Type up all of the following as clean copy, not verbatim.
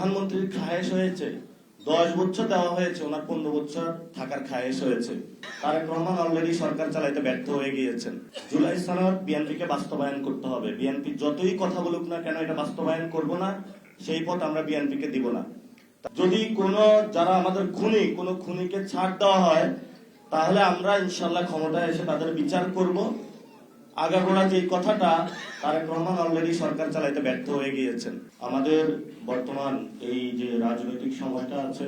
প্রধানমন্ত্রীর খায়েশ হয়েছে, 10 বছর দেওয়া হয়েছে, ওনার 15 বছর থাকার খায়েশ হয়েছে। তারেক রহমান অলরেডি সরকার চালাইতে ব্যর্থ হয়ে গিয়েছেন। জুলাই সনদ বিএনপিকে বাস্তবায়ন করতে হবে। বিএনপি যতই কথা বলুক না কেন, এটা বাস্তবায়ন করব না, সেই পথ আমরা বিএনপিকে দিব না। যদি যারা আমাদের কোনো খুনিকে ছাড় দেওয়া হয়, তাহলে আমরা ইনশাল্লাহ ক্ষমতায় এসে তাদের বিচার করব। আগাগোড়া যে কথাটা, তারেক রহমান অলরেডি সরকার চালাইতে ব্যর্থ হয়ে গিয়েছেন। আমাদের বর্তমান এই যে রাজনৈতিক সময়টা আছে,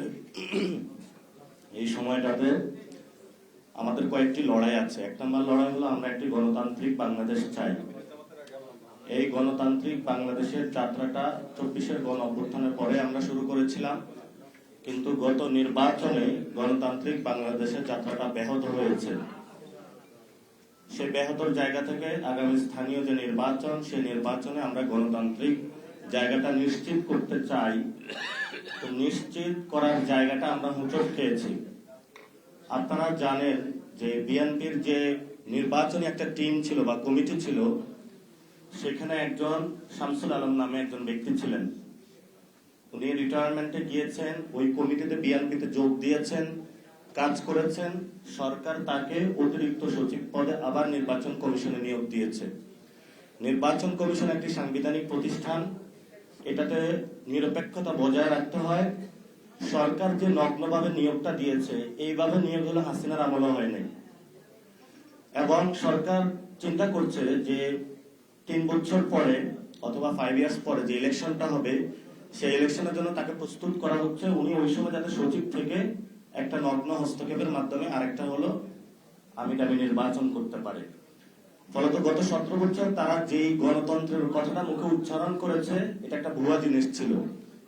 এই সময়টাতে আমাদের কয়েকটি লড়াই আছে। 1 নম্বর লড়াই হলো আমরা একটি গণতান্ত্রিক বাংলাদেশ চাই। এই গণতান্ত্রিক বাংলাদেশের যাত্রাটা 24-এর গণ অভ্যুত্থানের পরে আমরা শুরু করেছিলাম, কিন্তু গত নির্বাচনে গণতান্ত্রিক বাংলাদেশের যাত্রাটা ব্যাহত হয়েছে। সেই ব্যাহতর জায়গা থেকে আগামী স্থানীয় যে নির্বাচন, সেই নির্বাচনে আমরা গণতান্ত্রিক জায়গাটা নিশ্চিত করতে চাই। তো নিশ্চিত করার জায়গাটা আমরা হোঁচট খেয়েছি। আপনারা জানেন যে বিএনপির যে নির্বাচনী একটা টিম ছিল বা কমিটি ছিল, সেখানে একজন শামসুল আলম নামে একজন ব্যক্তি ছিলেন। উনি রিটায়ারমেন্টে গিয়েছেন, ওই কমিটিতে বিএনপিতে যোগ দিয়েছেন, কাজ করেছেন। সরকার তাকে অতিরিক্ত সচিব পদে আবার নির্বাচন কমিশনে নিয়োগ দিয়েছে। নির্বাচন কমিশন একটি সাংবিধানিক প্রতিষ্ঠান, এটাতে নিরপেক্ষতা বজায় রাখতে হয়। সরকার যে নগ্নভাবে নিয়োগটা দিয়েছে, এইভাবে নিয়োগ হলো হাসিনার আমলও হয় নাই। এবং সরকার চিন্তা করছে যে 3 বছর পরে অথবা 5 ইয়ার্স পরে যে ইলেকশনটা হবে, সেই ইলেকশনের জন্য তাকে প্রস্তুত করা হচ্ছে। উনি ওই সময় যাতে সচিব থেকে একটা নগ্ন হস্তক্ষেপের মাধ্যমে আরেকটা হলো আমি নির্বাচন করতে পারে। ফলত গত 17 বছর তারা যেই গণতন্ত্রের কথাটা মুখে উচ্চারণ করেছে, এটা একটা ভুয়া জিনিস ছিল।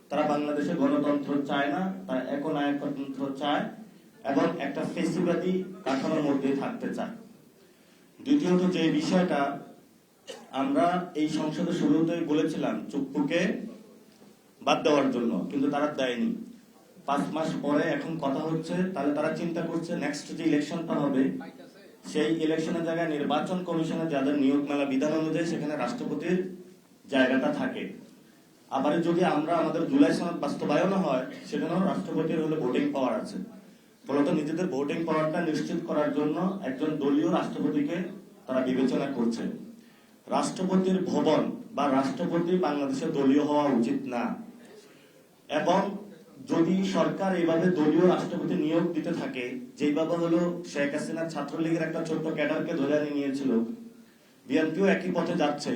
তারা বাংলাদেশে গণতন্ত্র চায় না, তারা একনায়কতন্ত্র চায় এবং একটা ফেসিবাদী কাঠামোর মধ্যে থাকতে চায়। দ্বিতীয়ত যে বিষয়টা, আমরা এই সংসদে শুরুতেই বলেছিলাম চুপ্পুকে বাদ দেওয়ার জন্য, কিন্তু তারা দেয়নি। 5 মাস পরে এখন কথা হচ্ছে, তাহলে তারা চিন্তা করছে নেক্সট যে ইলেকশনটা হবে, সেই ইলেকশনের জায়গায় নির্বাচন কমিশনে যাদের নিয়োগ মেলা বিধান অনুযায়ী সেখানে রাষ্ট্রপতির জায়গাটা থাকে। আবার যদি আমরা আমাদের জুলাই সনদ বাস্তবায়ন হয়, সেখানেও রাষ্ট্রপতির হলে ভোটিং পাওয়ার আছে। ফলত নিজেদের ভোটিং পাওয়ারটা নিশ্চিত করার জন্য একজন দলীয় রাষ্ট্রপতিকে তারা বিবেচনা করছে। রাষ্ট্রপতির ভবন বা রাষ্ট্রপতি বাংলাদেশে দলীয় হওয়া উচিত না। এবং যদি সরকার এইভাবে দলীয় রাষ্ট্রপতি নিয়োগ দিতে থাকে, যেভাবে হলো শেখ হাসিনার ছাত্রলীগের একটা ছোট্ট ক্যাডারকে ধরে নিয়েছিল, বিএনপিও একই পথে যাচ্ছে,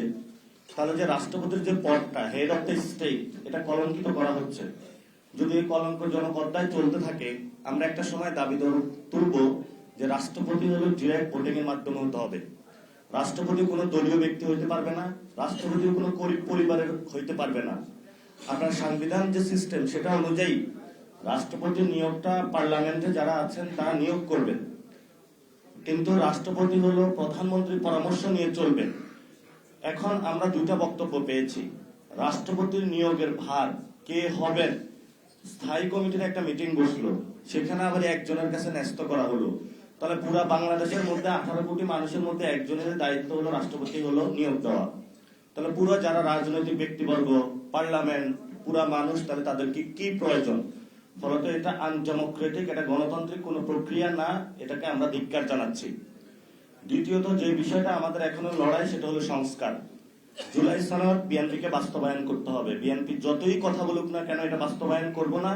তাহলে যে রাষ্ট্রপতির যে পদটা, হেড অফ দ্য স্টেট, এটা কলঙ্কিত করা হচ্ছে। যদি এই কলঙ্কজনক অধ্যায় চলতে থাকে, আমরা একটা সময় দাবি তুলব যে রাষ্ট্রপতি হলো ডিরেক্ট ভোটিং এর মাধ্যমে হতে হবে। রাষ্ট্রপতি কোনো দলীয় ব্যক্তি হইতে পারবে না, রাষ্ট্রপতি কোনো গরিব পরিবারের হইতে পারবে না। আপনার সংবিধান যে সিস্টেম, সেটা অনুযায়ী রাষ্ট্রপতি নিয়োগটা পার্লামেন্টে যারা আছেন তারা নিয়োগ করবেন, কিন্তু রাষ্ট্রপতি হলো প্রধানমন্ত্রীর পরামর্শ নিয়ে চলবেন। এখন আমরা 2টা বক্তব্য পেয়েছি। রাষ্ট্রপতির নিয়োগের ভার কে হবেন, স্থায়ী কমিটির একটা মিটিং বসলো, সেখানে আবার একজনের কাছে ন্যস্ত করা হলো। তাহলে পুরা বাংলাদেশের মধ্যে 18 কোটি মানুষের মধ্যে একজনের দায়িত্ব হলো রাষ্ট্রপতি হলো নিয়োগ দেওয়া। তাহলে পুরো যারা রাজনৈতিক ব্যক্তিবর্গ, পার্লামেন্ট, পুরা মানুষ, তাহলে তাদের কি প্রয়োজন? ফলত এটা আনডেমোক্রেটিক, এটা গণতান্ত্রিক কোনো প্রক্রিয়া না, এটাকে আমরা ধিক্কার জানাচ্ছি। দ্বিতীয়ত যে বিষয়টা আমাদের এখনো লড়াই, সেটা হলো সংস্কার। জুলাই সনদ বিএনপিকে বাস্তবায়ন করতে হবে। বিএনপি যতই কথা বলুক না কেন, এটা বাস্তবায়ন করব না,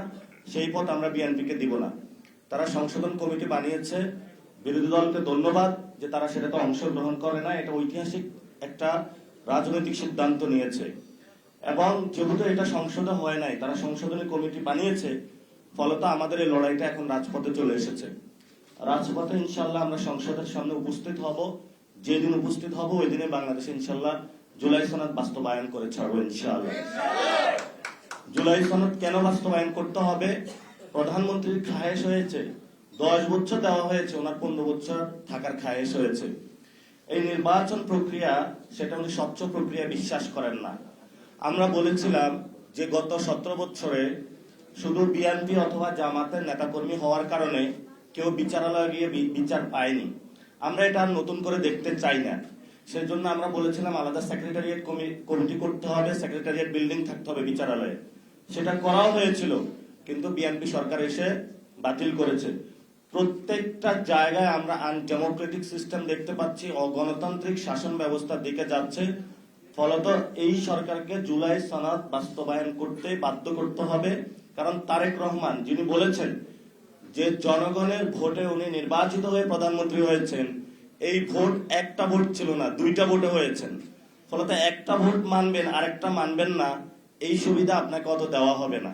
সেই পথ আমরা বিএনপিকে দিব না। তারা সংশোধন কমিটি বানিয়েছে, বিরোধী দলকে ধন্যবাদ যে তারা সেটাতে অংশগ্রহণ করে না। এটা ঐতিহাসিক একটা রাজনৈতিক সিদ্ধান্ত নিয়েছে। এবং যেহেতু এটা সংসদে হয় নাই, তারা সংশোধনী কমিটি বানিয়েছে, ফলত আমাদের এই লড়াইটা এখন রাজপথে চলে এসেছে। রাজপথে ইনশাল্লাহ আমরা সংসদের সামনে উপস্থিত হব। যেদিন উপস্থিত হব, ওই দিনে বাংলাদেশে ইনশাল্লাহ জুলাই সনদ বাস্তবায়ন করে ছাড়বো ইনশাআল্লাহ। জুলাই সনদ কেন বাস্তবায়ন করতে হবে? প্রধানমন্ত্রীর খায়েশ হয়েছে, 10 বছর দেওয়া হয়েছে, ওনার 15 বছর থাকার খায়েশ হয়েছে। এই নির্বাচন প্রক্রিয়া, সেটা উনি স্বচ্ছ প্রক্রিয়া বিশ্বাস করেন না। আমরা বলেছিলাম যে গত 17 বছরে শুধু বিএনপি অথবা জামাতের নেতাকর্মী হওয়ার কারণে কেউ বিচারালয়ে গিয়ে বিচার পায়নি। আমরা এটা আর নতুন করে দেখতে চাই না। সেজন্য আমরা বলেছিলাম আলাদা সেক্রেটারিয়েট কমিটি করতে হবে, সেক্রেটারিয়েট বিল্ডিং থাকতে হবে বিচারালয়ে। সেটা করাও হয়েছিল, কিন্তু বিএনপি সরকার এসে বাতিল করেছে। প্রত্যেকটা জায়গায় আমরা আনডেমোক্রেটিক সিস্টেম দেখতে পাচ্ছি, অগণতান্ত্রিক শাসন ব্যবস্থার দিকে যাচ্ছে। ফলত এই সরকারকে জুলাই সনদ বাস্তবায়ন করতে বাধ্য করতে হবে। কারণ তারেক রহমান যিনি বলেছেন যে জনগণের ভোটে উনি নির্বাচিত হয়ে প্রধানমন্ত্রী হয়েছেন, এই ভোট একটা ভোট ছিল না, দুইটা ভোটে হয়েছেন। ফলত একটা ভোট মানবেন আরেকটা মানবেন না, এই সুবিধা আপনাকে অত দেওয়া হবে না।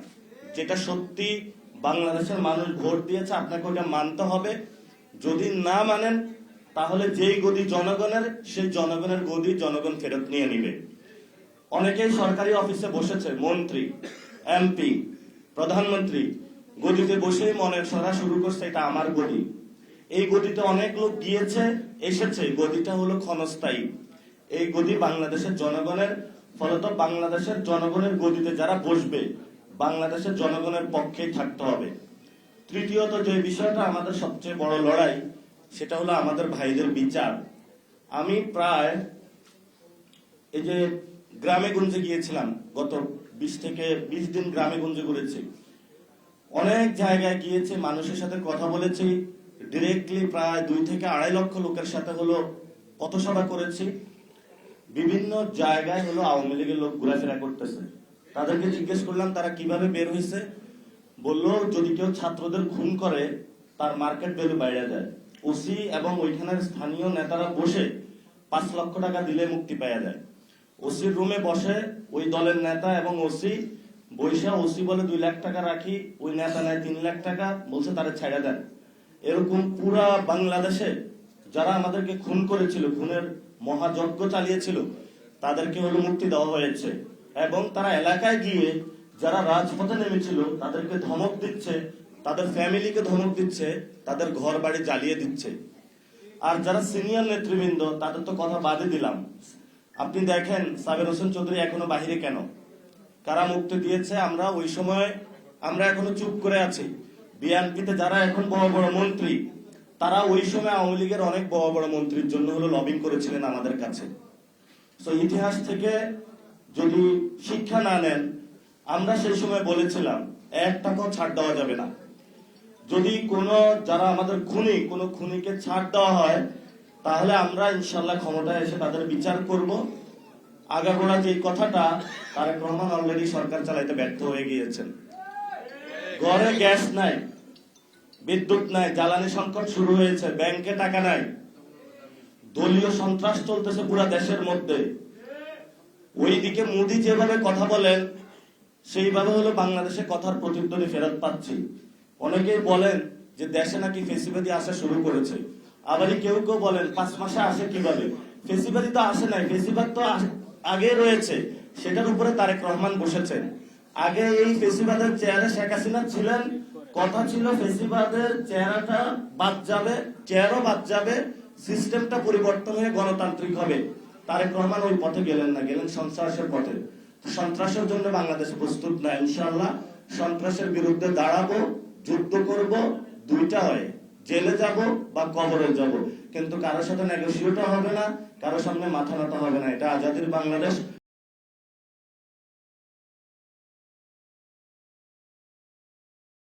যেটা সত্যি বাংলাদেশের মানুষ ভোট দিয়েছে, আপনাকে ওটা মানতে হবে। যদি না মানেন তাহলে যেই গদি জনগণের, সেই জনগণের গদি জনগণ ফেরত নিয়ে নিবে। অনেকেই সরকারি অফিসে বসেছে, মন্ত্রী, এমপি, প্রধানমন্ত্রী গদিতে বসেই মনে সরা শুরু করছে এটা আমার গদি। এই গদিতে অনেক লোক গিয়েছে এসেছে, গদিটা হলো ক্ষণস্থায়ী। এই গদি বাংলাদেশের জনগণের। ফলত বাংলাদেশের জনগণের গদিতে যারা বসবে বাংলাদেশের জনগণের পক্ষেই থাকতে হবে। তৃতীয়ত যে বিষয়টা আমাদের সবচেয়ে বড় লড়াই, সেটা হলো আমাদের ভাইদের বিচার। আমি প্রায় এই যে গ্রামে গঞ্জে গিয়েছিলাম, গত 20 থেকে 20 দিন গ্রামে গঞ্জে ঘুরেছি, অনেক জায়গায় গিয়েছি, মানুষের সাথে কথা বলেছি, ডিরেক্টলি প্রায় 2 থেকে 2.5 লক্ষ লোকের সাথে হলো পথসভা করেছি। বিভিন্ন জায়গায় হলো আওয়ামী লীগের লোক ঘোরাফেরা করতেছে। তাদেরকে জিজ্ঞেস করলাম তারা কিভাবে বের হয়েছে, বললো যদি কেউ ছাত্রদের খুন করে তার মার্কেট ভ্যালু বাইরে যায়। ওসি এবং ওইখানের স্থানীয় নেতারা বসে 5 লক্ষ টাকা দিলে মুক্তি পাওয়া যায়। ওসির রুমে বসে ওই দলের নেতা এবং ওসি বৈশা, ওসি বলে 2 লাখ টাকা রাখি, ওই নেতা নেয় 3 লাখ টাকা, বলছে তারা ছেড়ে দেন। এরকম পুরা বাংলাদেশে যারা আমাদেরকে খুন করেছিল, খুনের মহাযজ্ঞ চালিয়েছিল, তাদেরকে হলো মুক্তি দেওয়া হয়েছে। এবং তারা এলাকায় গিয়ে যারা রাজপথে নেমেছিল তাদেরকে ধমক দিচ্ছে, তাদের ফ্যামিলিকে ধমক দিচ্ছে, তাদের ঘর বাড়ি জ্বালিয়ে দিচ্ছে। আর যারা সিনিয়র নেতৃবৃন্দ তাদের তো কথা বাদে দিলাম। আপনি দেখেন সাবের হোসেন চৌধুরী এখনো বাহিরে কেন, কারা মুক্তি দিয়েছে? আমরা ওই সময় আমরা এখনো চুপ করে আছি। বিএনপিতে যারা এখন বড় বড় মন্ত্রী, তারা ওই সময় আওয়ামী লীগের অনেক বড় বড় মন্ত্রীর জন্য হলো লবিং করেছিলেন আমাদের কাছে। তো ইতিহাস থেকে যদি শিক্ষা না নেন, আমরা সেই সময় বলেছিলাম 1 টাকাও ছাড় দেওয়া যাবে না। যদি কোনো যারা আমাদের খুনি, কোনো খুনিকে ছাড় দেওয়া হয়, তাহলে আমরা ইনশাল্লাহ ক্ষমতায় এসে তাদের বিচার করব। আগাগোড়া যে কথাটা, তারেক রহমান অলরেডি সরকার চালাইতে ব্যর্থ হয়ে গিয়েছেন। ঘরে গ্যাস নাই, বিদ্যুৎ নাই, জ্বালানি সংকট শুরু হয়েছে, ব্যাংকে টাকা নাই, দলীয় সন্ত্রাস চলতেছে পুরা দেশের মধ্যে। ওইদিকে মোদি যেভাবে কথা বলেন সেইভাবে হলো বাংলাদেশে কথার প্রতিধ্বনি ফেরত পাচ্ছি। অনেকেই বলেন যে দেশে নাকি ফেসিবাদী আসা শুরু করেছে, আবারই কেউ কেউ বলেন 5 মাসে আসে কিভাবে। ফেসিবাদী তো আসে নাই, ফেসিবাদ তো আগে রয়েছে, সেটার উপরে তারেক রহমান বসেছেন। আগে এই ফেসিবাদের চেয়ারে শেখ হাসিনা ছিলেন, কথা ছিল ফেসিবাদের চেহারাটা বাদ যাবে, চেয়ারও বাদ যাবে, সিস্টেমটা পরিবর্তন হয়ে গণতান্ত্রিক হবে। তারেক রহমান ওই পথে গেলেন না, গেলেন সন্ত্রাসের পথে। সন্ত্রাসের জন্য বাংলাদেশ প্রস্তুত না। ইনশাআল্লাহ সন্ত্রাসের বিরুদ্ধে দাঁড়াবো, যুদ্ধ করব, দুইটা হয়, জেলে যাব বা কবরে যাব, কিন্তু কারোর সাথে নেগোসিয়েটও হবে না, কারোর সামনে মাথা নত হবে না। এটা আজাদির বাংলাদেশ।